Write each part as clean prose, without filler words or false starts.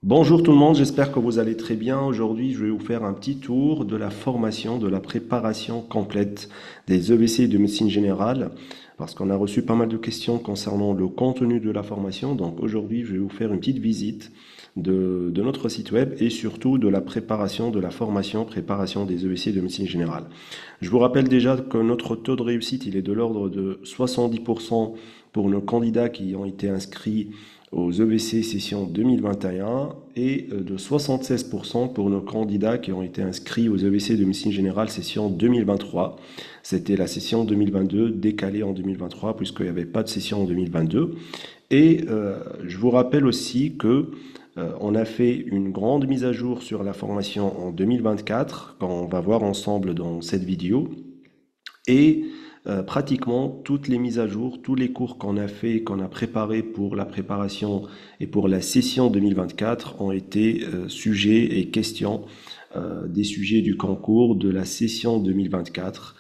Bonjour tout le monde, j'espère que vous allez très bien. Aujourd'hui, je vais vous faire un petit tour de la formation, de la préparation complète des EVC de médecine générale, parce qu'on a reçu pas mal de questions concernant le contenu de la formation. Donc aujourd'hui, je vais vous faire une petite visite de notre site web et surtout de la préparation de la formation, préparation des EVC de médecine générale. Je vous rappelle déjà que notre taux de réussite, il est de l'ordre de 70% pour nos candidats qui ont été inscrits aux EVC session 2021 et de 76% pour nos candidats qui ont été inscrits aux EVC de médecine générale session 2023. C'était la session 2022 décalée en 2023 puisqu'il n'y avait pas de session en 2022. Et je vous rappelle aussi que on a fait une grande mise à jour sur la formation en 2024, qu'on va voir ensemble dans cette vidéo. Et pratiquement toutes les mises à jour, tous les cours qu'on a fait, qu'on a préparés pour la préparation et pour la session 2024 ont été sujets et questions des sujets du concours de la session 2024,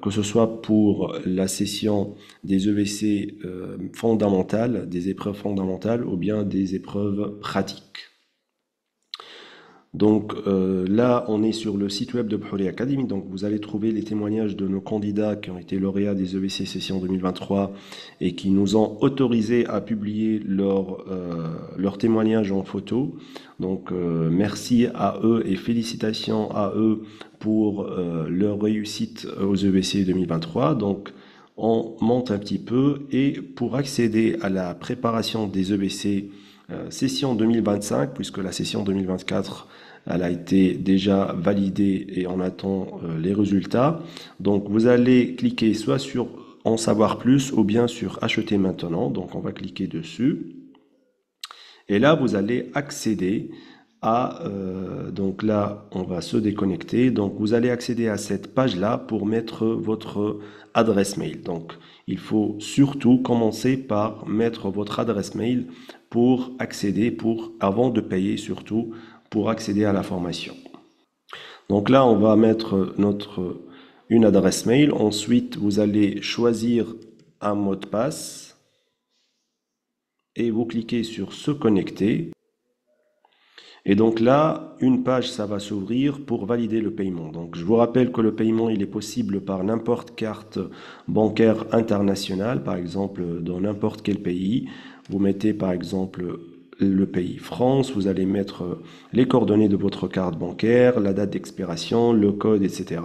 que ce soit pour la session des EVC fondamentales, des épreuves fondamentales ou bien des épreuves pratiques. Donc là, on est sur le site web de Bhouri Academy. Donc vous allez trouver les témoignages de nos candidats qui ont été lauréats des EVC session 2023 et qui nous ont autorisé à publier leur témoignage en photo. Donc merci à eux et félicitations à eux pour leur réussite aux EVC 2023. Donc on monte un petit peu et pour accéder à la préparation des EVC session 2025, puisque la session 2024 elle a été déjà validée et on attend les résultats. Donc vous allez cliquer soit sur en savoir plus ou bien sur acheter maintenant. Donc on va cliquer dessus. Et là, vous allez accéder à... donc là, on va se déconnecter. Donc vous allez accéder à cette page-là pour mettre votre adresse mail. Donc il faut surtout commencer par mettre votre adresse mail pour accéder, avant de payer surtout, pour accéder à la formation. Donc là, on va mettre une adresse mail. Ensuite, vous allez choisir un mot de passe et vous cliquez sur se connecter. Et donc là, une page, ça va s'ouvrir pour valider le paiement. Donc je vous rappelle que le paiement, il est possible par n'importe carte bancaire internationale, par exemple dans n'importe quel pays. Vous mettez par exemple le pays France, vous allez mettre les coordonnées de votre carte bancaire, la date d'expiration, le code, etc.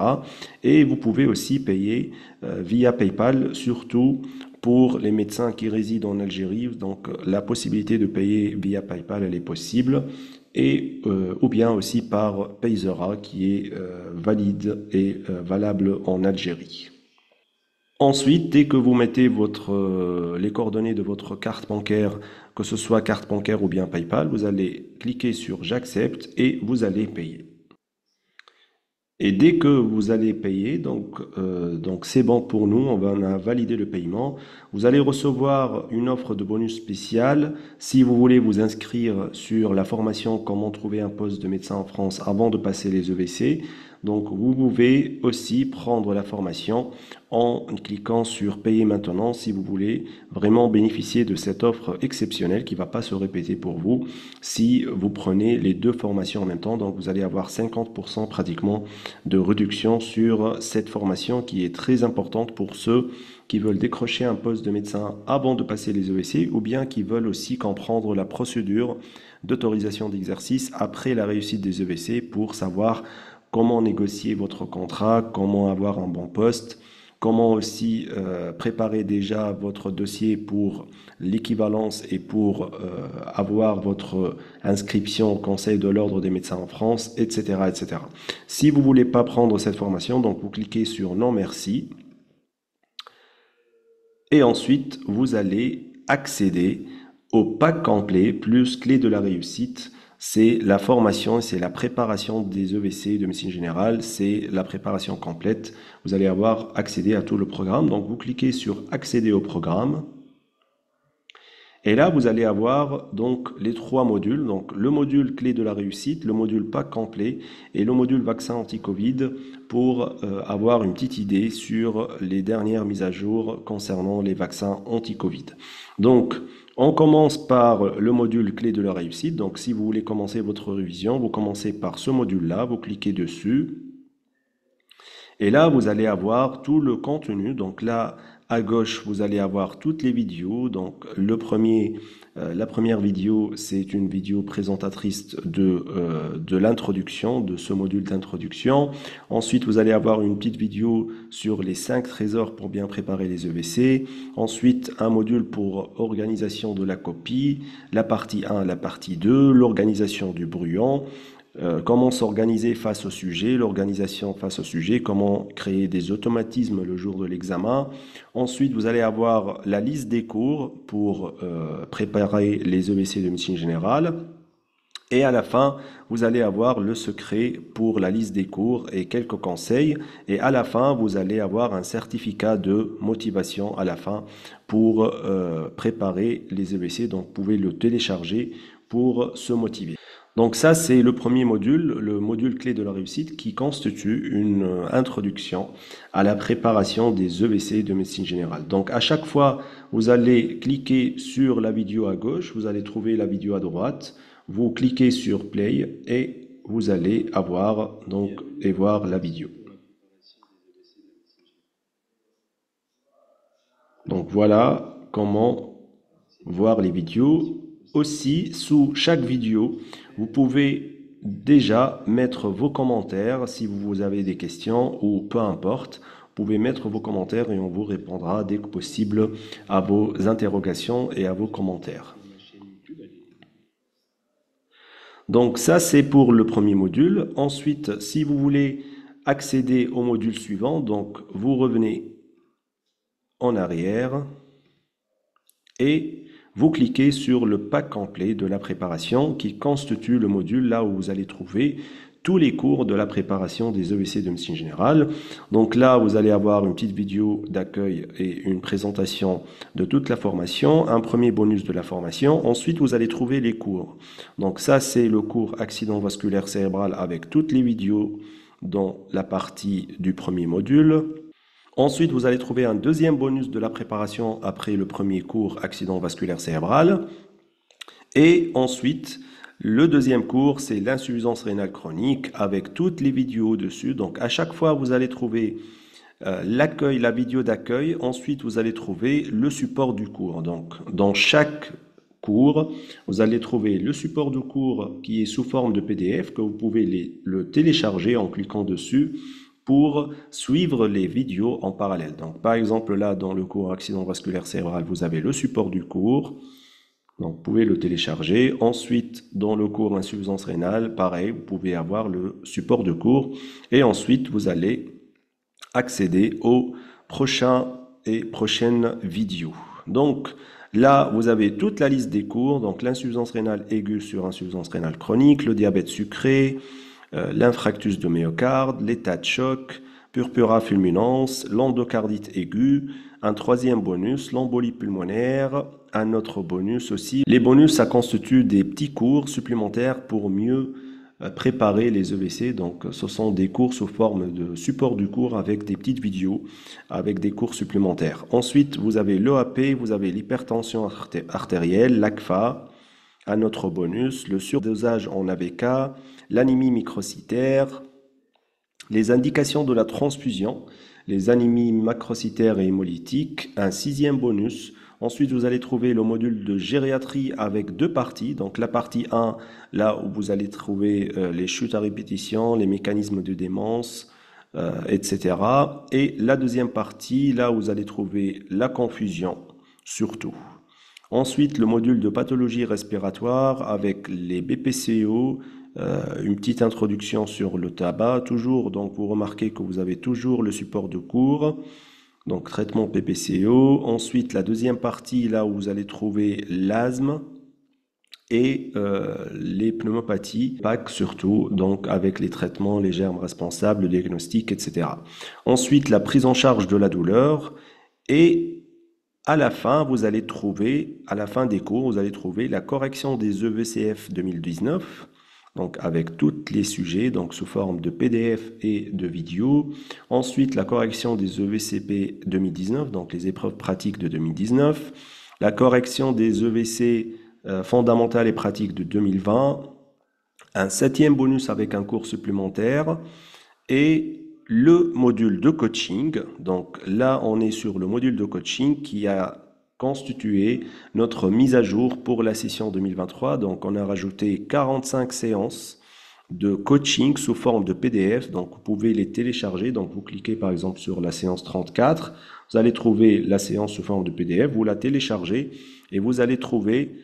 Et vous pouvez aussi payer via PayPal, surtout pour les médecins qui résident en Algérie. Donc la possibilité de payer via PayPal, elle est possible et ou bien aussi par Paysera qui est valide et valable en Algérie. Ensuite, dès que vous mettez les coordonnées de votre carte bancaire, que ce soit carte bancaire ou bien PayPal, vous allez cliquer sur j'accepte et vous allez payer. Et dès que vous allez payer, donc c'est bon pour nous, on a validé le paiement. Vous allez recevoir une offre de bonus spécial si vous voulez vous inscrire sur la formation Comment trouver un poste de médecin en France avant de passer les EVC. Donc vous pouvez aussi prendre la formation en cliquant sur payer maintenant si vous voulez vraiment bénéficier de cette offre exceptionnelle qui ne va pas se répéter pour vous si vous prenez les deux formations en même temps. Donc vous allez avoir 50% pratiquement de réduction sur cette formation qui est très importante pour ceux qui veulent décrocher un poste de médecin avant de passer les EVC ou bien qui veulent aussi comprendre la procédure d'autorisation d'exercice après la réussite des EVC pour savoir comment négocier votre contrat, comment avoir un bon poste, comment aussi préparer déjà votre dossier pour l'équivalence et pour avoir votre inscription au Conseil de l'Ordre des médecins en France, etc., etc. Si vous ne voulez pas prendre cette formation, donc vous cliquez sur non merci et ensuite vous allez accéder au pack complet plus clé de la réussite. C'est la formation, c'est la préparation des EVC de médecine générale, c'est la préparation complète. Vous allez avoir accédé à tout le programme. Donc vous cliquez sur accéder au programme. Et là, vous allez avoir donc les trois modules, donc le module clé de la réussite, le module pack complet et le module vaccin anti-Covid pour avoir une petite idée sur les dernières mises à jour concernant les vaccins anti-Covid. Donc, on commence par le module clé de la réussite. Donc, si vous voulez commencer votre révision, vous commencez par ce module-là, vous cliquez dessus. Et là, vous allez avoir tout le contenu. Donc là, à gauche, vous allez avoir toutes les vidéos. Donc la première vidéo, c'est une vidéo présentatrice de l'introduction, de ce module d'introduction. Ensuite, vous allez avoir une petite vidéo sur les 5 trésors pour bien préparer les EVC. Ensuite, un module pour organisation de la copie, la partie 1, la partie 2, l'organisation du brouillon. Comment s'organiser face au sujet, l'organisation face au sujet, comment créer des automatismes le jour de l'examen. Ensuite, vous allez avoir la liste des cours pour préparer les EVC de médecine générale. Et à la fin, vous allez avoir le secret pour la liste des cours et quelques conseils. Et à la fin, vous allez avoir un certificat de motivation à la fin pour préparer les EVC. Donc, vous pouvez le télécharger pour se motiver. Donc ça, c'est le premier module, le module clé de la réussite qui constitue une introduction à la préparation des EVC de médecine générale. Donc à chaque fois, vous allez cliquer sur la vidéo à gauche, vous allez trouver la vidéo à droite, vous cliquez sur Play et vous allez avoir donc et voir la vidéo. Donc voilà comment voir les vidéos. Aussi, sous chaque vidéo, vous pouvez déjà mettre vos commentaires si vous avez des questions ou peu importe. Vous pouvez mettre vos commentaires et on vous répondra dès que possible à vos interrogations et à vos commentaires. Donc ça, c'est pour le premier module. Ensuite, si vous voulez accéder au module suivant, donc vous revenez en arrière et vous cliquez sur le pack complet de la préparation qui constitue le module là où vous allez trouver tous les cours de la préparation des EVC de médecine générale. Donc là, vous allez avoir une petite vidéo d'accueil et une présentation de toute la formation, un premier bonus de la formation. Ensuite, vous allez trouver les cours. Donc ça, c'est le cours accident vasculaire cérébral avec toutes les vidéos dans la partie du premier module. Ensuite, vous allez trouver un deuxième bonus de la préparation après le premier cours accident vasculaire cérébral. Et ensuite, le deuxième cours, c'est l'insuffisance rénale chronique avec toutes les vidéos dessus. Donc, à chaque fois, vous allez trouver l'accueil, la vidéo d'accueil. Ensuite, vous allez trouver le support du cours. Donc, dans chaque cours, vous allez trouver le support du cours qui est sous forme de PDF que vous pouvez le télécharger en cliquant dessus pour suivre les vidéos en parallèle. Donc, par exemple, là, dans le cours accident vasculaire cérébral, vous avez le support du cours. Donc, vous pouvez le télécharger. Ensuite, dans le cours insuffisance rénale, pareil, vous pouvez avoir le support de cours. Et ensuite, vous allez accéder aux prochaines vidéos. Donc, là, vous avez toute la liste des cours. Donc, l'insuffisance rénale aiguë sur insuffisance rénale chronique, le diabète sucré, l'infarctus de myocarde, l'état de choc, purpura fulminans, l'endocardite aiguë, un troisième bonus, l'embolie pulmonaire, un autre bonus aussi. Les bonus, ça constitue des petits cours supplémentaires pour mieux préparer les EVC. Donc, ce sont des cours sous forme de support du cours avec des petites vidéos, avec des cours supplémentaires. Ensuite, vous avez l'EAP, vous avez l'hypertension artérielle, l'ACFA, un autre bonus, le surdosage en AVK, l'anémie microcytaire, les indications de la transfusion, les anémies macrocytaires et hémolytiques, un sixième bonus. Ensuite, vous allez trouver le module de gériatrie avec deux parties. Donc, la partie 1, là où vous allez trouver les chutes à répétition, les mécanismes de démence, etc. Et la deuxième partie, là où vous allez trouver la confusion, surtout. Ensuite, le module de pathologie respiratoire avec les BPCO, une petite introduction sur le tabac, toujours, donc vous remarquez que vous avez toujours le support de cours, donc traitement PPCO. Ensuite, la deuxième partie, là où vous allez trouver l'asthme et les pneumopathies, PAC surtout, donc avec les traitements, les germes responsables, le diagnostic, etc. Ensuite, la prise en charge de la douleur et À la fin, vous allez trouver, à la fin des cours, vous allez trouver la correction des EVCF 2019, donc avec tous les sujets, donc sous forme de PDF et de vidéo. Ensuite, la correction des EVCP 2019, donc les épreuves pratiques de 2019. La correction des EVC fondamentales et pratiques de 2020. Un septième bonus avec un cours supplémentaire et le module de coaching. Donc là, on est sur le module de coaching qui a constitué notre mise à jour pour la session 2023. Donc on a rajouté 45 séances de coaching sous forme de PDF. Donc vous pouvez les télécharger. Donc vous cliquez par exemple sur la séance 34. Vous allez trouver la séance sous forme de PDF. Vous la téléchargez et vous allez trouver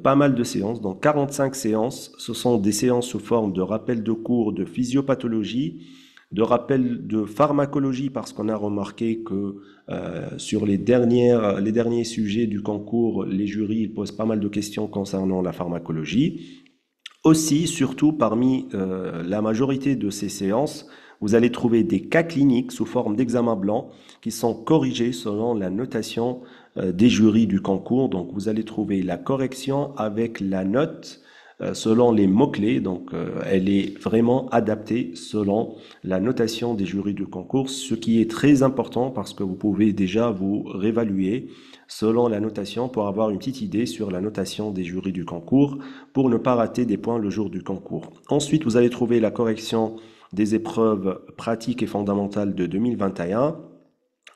pas mal de séances, donc 45 séances. Ce sont des séances sous forme de rappel de cours de physiopathologie, de rappel de pharmacologie, parce qu'on a remarqué que sur les derniers sujets du concours, les jurys ils posent pas mal de questions concernant la pharmacologie. Aussi, surtout parmi la majorité de ces séances, vous allez trouver des cas cliniques sous forme d'examen blanc qui sont corrigés selon la notation des jurys du concours. Donc, vous allez trouver la correction avec la note selon les mots-clés. Donc, elle est vraiment adaptée selon la notation des jurys du concours, ce qui est très important parce que vous pouvez déjà vous réévaluer selon la notation pour avoir une petite idée sur la notation des jurys du concours pour ne pas rater des points le jour du concours. Ensuite, vous allez trouver la correction des épreuves pratiques et fondamentales de 2021,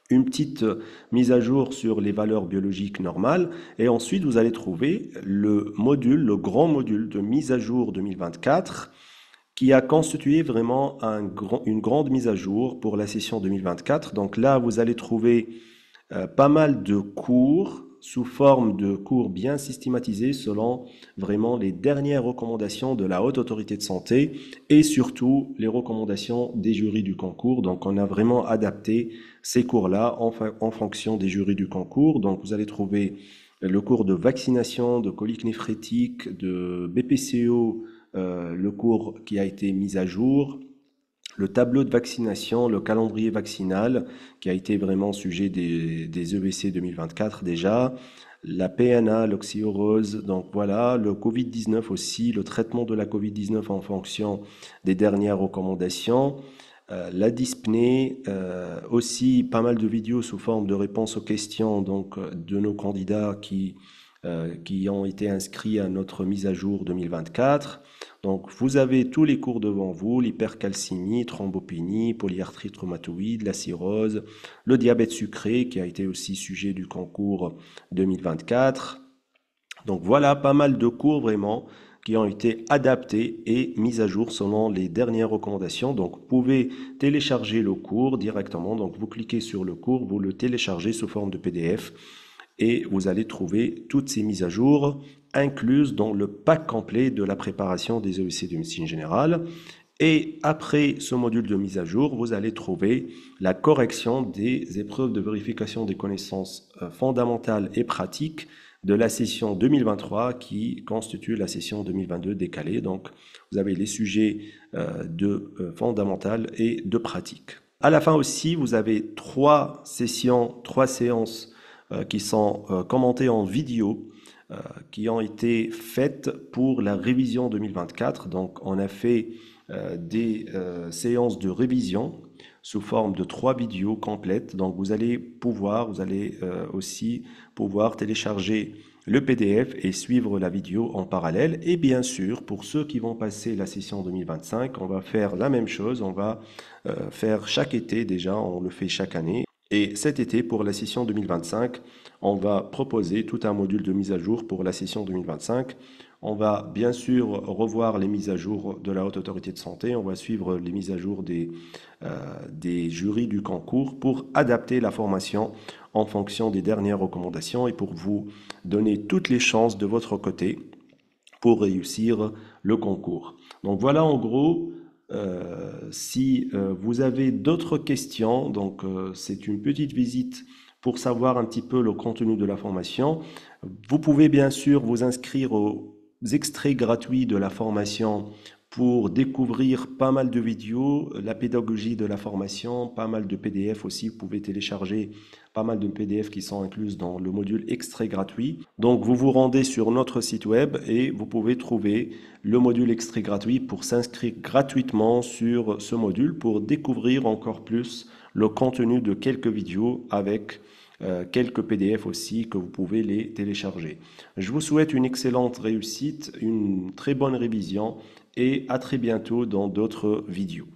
une petite mise à jour sur les valeurs biologiques normales, et ensuite vous allez trouver le module, le grand module de mise à jour 2024, qui a constitué vraiment une grande mise à jour pour la session 2024. Donc là, vous allez trouver pas mal de cours sous forme de cours bien systématisés selon vraiment les dernières recommandations de la Haute Autorité de Santé et surtout les recommandations des jurys du concours. Donc on a vraiment adapté ces cours-là en fonction des jurys du concours. Donc vous allez trouver le cours de vaccination, de colique néphrétique, de BPCO, le cours qui a été mis à jour, le tableau de vaccination, le calendrier vaccinal, qui a été vraiment sujet des EVC 2024 déjà, la PNA, l'oxyurose, donc voilà, le Covid-19 aussi, le traitement de la Covid-19 en fonction des dernières recommandations, la dyspnée, aussi pas mal de vidéos sous forme de réponses aux questions donc, de nos candidats qui ont été inscrits à notre mise à jour 2024. Donc, vous avez tous les cours devant vous, l'hypercalcémie, thrombopénie, polyarthrite rhumatoïde, la cirrhose, le diabète sucré qui a été aussi sujet du concours 2024. Donc, voilà pas mal de cours vraiment qui ont été adaptés et mis à jour selon les dernières recommandations. Donc, vous pouvez télécharger le cours directement. Donc, vous cliquez sur le cours, vous le téléchargez sous forme de PDF et vous allez trouver toutes ces mises à jour incluses dans le pack complet de la préparation des EEC de médecine générale. Et après ce module de mise à jour, vous allez trouver la correction des épreuves de vérification des connaissances fondamentales et pratiques de la session 2023 qui constitue la session 2022 décalée. Donc, vous avez les sujets de fondamentales et de pratique. À la fin aussi, vous avez trois séances qui sont commentées en vidéo, qui ont été faites pour la révision 2024. Donc, on a fait des séances de révision sous forme de 3 vidéos complètes. Donc, vous allez aussi pouvoir télécharger le PDF et suivre la vidéo en parallèle. Et bien sûr, pour ceux qui vont passer la session 2025, on va faire la même chose. On va faire chaque été déjà, on le fait chaque année. Et cet été, pour la session 2025, on va proposer tout un module de mise à jour pour la session 2025. On va bien sûr revoir les mises à jour de la Haute Autorité de Santé. On va suivre les mises à jour des jurys du concours pour adapter la formation en fonction des dernières recommandations et pour vous donner toutes les chances de votre côté pour réussir le concours. Donc voilà en gros. Si vous avez d'autres questions, donc c'est une petite visite pour savoir un petit peu le contenu de la formation. Vous pouvez bien sûr vous inscrire aux extraits gratuits de la formation pour découvrir pas mal de vidéos, la pédagogie de la formation, pas mal de PDF aussi. Vous pouvez télécharger pas mal de PDF qui sont incluses dans le module extrait gratuit. Donc vous vous rendez sur notre site web et vous pouvez trouver le module extrait gratuit pour s'inscrire gratuitement sur ce module pour découvrir encore plus le contenu de quelques vidéos avec quelques PDF aussi que vous pouvez les télécharger. Je vous souhaite une excellente réussite, une très bonne révision et à très bientôt dans d'autres vidéos.